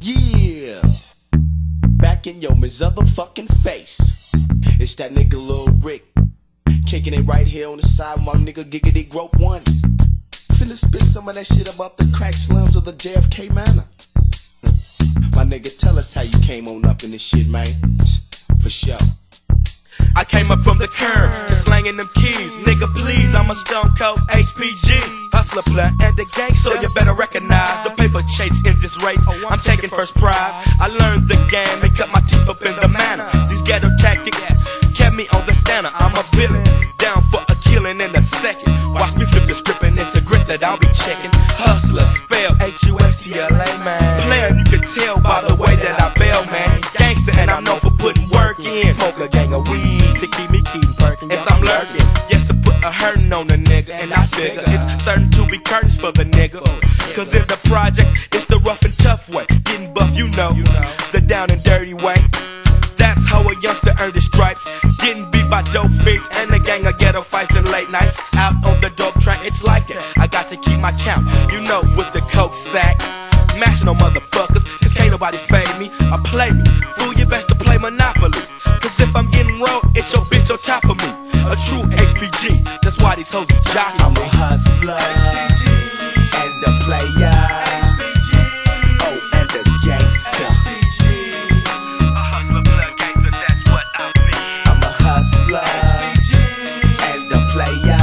Yeah, back in your motherfucking face. It's that nigga Lil Ric, kicking it right here on the side with my nigga Grope 1. Finna spit some of that shit about the crack slums of the JFK manor. My nigga, tell us how you came on up in this shit, man. For sure. I came up from the curb, just slanging them keys. Nigga, please, I'm a stone cold HPG. Hustler, player, and the gangster. So you better recognize the paper chase in this race. I'm taking first prize. I learned the game and cut my teeth up in the manner. These ghetto tactics kept me on the scanner. I'm a villain, down for a killing in a second. Watch me flip the script and it's a grip that I'll be checking. Hustler, spelled H-U-S-T-L-A, man. Player, you can tell by the way that I bail, man. Gangster, and I'm known for putting work in. Smoke a gang of weed to keep me perking. Yes, I'm lurking, yes, to put a hurtin' on the nigga. And I figure it's certain to be curtains for the nigga. Cause in the project, it's the rough and tough way. Getting buff, you know, the down and dirty way. That's how a youngster earned his stripes. Getting beat by dope fiends and a gang of ghetto fights and late nights. Out on the dope track, it's like that. I got to keep my count, you know, with the coke sack. Mashing on motherfuckers, cause can't nobody fade me or play me. Fool, you best to play Monopoly. Cause if I'm getting rolled, it's your bitch on top of me. A true HPG, that's why these hoes is jocking. I'm a hustler and a player. Oh, and a gangster. A hustler, player, gangster, that's what I be. I'm a hustler and a player.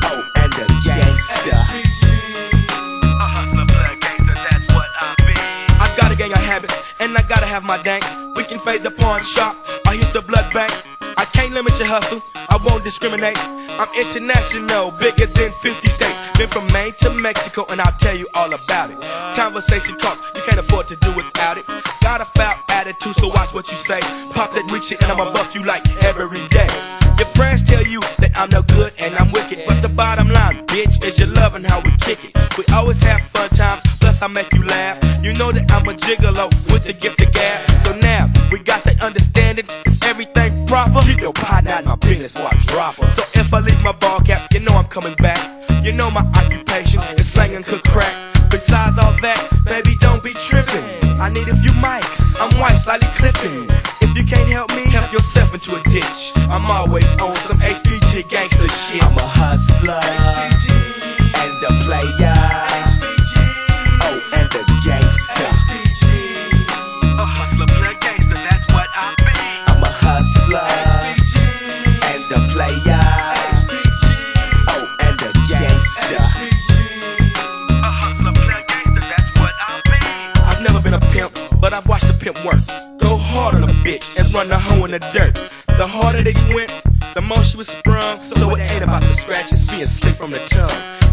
Oh, and a gangster. A hustler, player, gangster, that's what I be. I got a gang of habits, and I gotta have my dank. We can fade the pawn shop, or hit the blood bank. I can't limit your hustle, I won't discriminate. I'm international, bigger than 50 states. Been from Maine to Mexico, and I'll tell you all about it. Conversation costs, you can't afford to do without it. Got a foul attitude, so watch what you say. Pop that weak shit, and I'ma buff you like every day. Your friends tell you that I'm no good and I'm wicked, but the bottom line, bitch, is you're loving how we kick it. We always have fun times, plus I make you laugh. You know that I'm a gigolo with the gift of gab. So now, we got that understanding, is everything proper? Keep your partner out my business before I drop her. So if I leave my ball cap, you know I'm coming back. You know my occupation is slang and cook crack. Besides all that, baby, don't be tripping. I need a few mics, I'm white, slightly clipping. If you can't help me, help yourself into a ditch. I'm always on some HPG gangster shit. I'm a hustler and a player. Oh, and a gangster. A hustler, player, gangster, that's what I be. I'm a hustler and a player. Oh, and a gangster. A hustler, player, gangster, that's what I be. I've never been a pimp, but I've watched a pimp work. Go hard on a bitch and run the hoe in the dirt. The harder they went, the more she was sprung. So it ain't about the scratch, it's being slick from the tongue.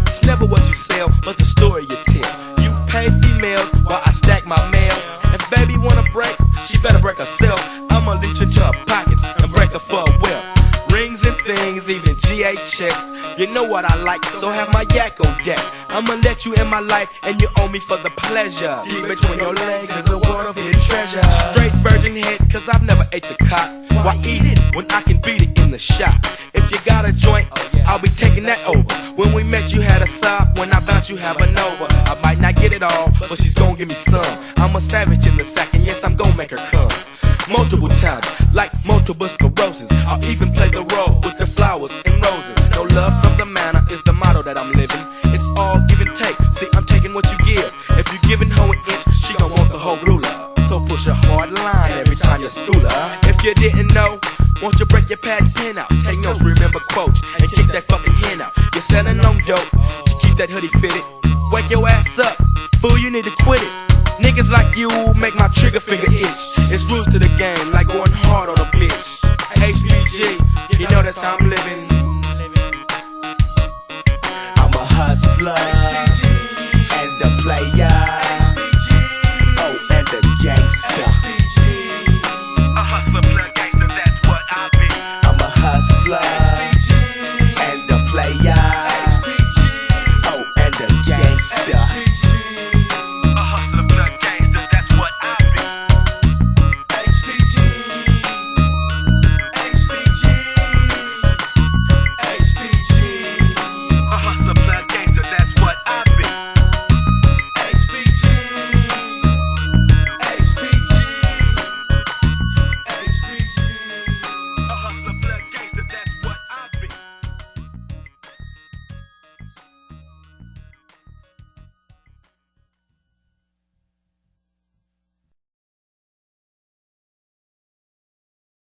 It's never what you sell, but the story you tell. You pay females while I stack my mail. If baby wanna break, she better break herself. I'ma leech into her pockets and break her for a wealth. Rings and things, even GA checks. You know what I like, so have my yak on deck. I'ma let you in my life, and you owe me for the pleasure. Deep between your legs is a world of hidden treasure. Straight virgin head, cause I've never ate the cock. Why eat it when I can beat it in the shop? If you got a joint, I'll be taking that over. When we met, you had a sob. When I bounce, you have a Nova. I might not get it all, but she's gon' give me some. I'm a savage in the sack, and yes, I'm gon' make her come. Multiple times, like multiple sclerosis. I'll even play the role with the flowers and roses. No love from the manor is the motto that I'm living. It's all give and take. See, I'm taking what you give. If you giving her an inch, she gon' want the whole ruler. So push a hard line every time you school her. If you didn't know, won't you break your pad and pen out? Take notes, remember quotes, and kick that fucking hen out. You're selling on dope, you keep that hoodie fitted. Wake your ass up, fool, you need to quit it. Niggas like you make my trigger finger itch. It's rules to the game, like going hard on a bitch. HPG, you know that's how I'm living.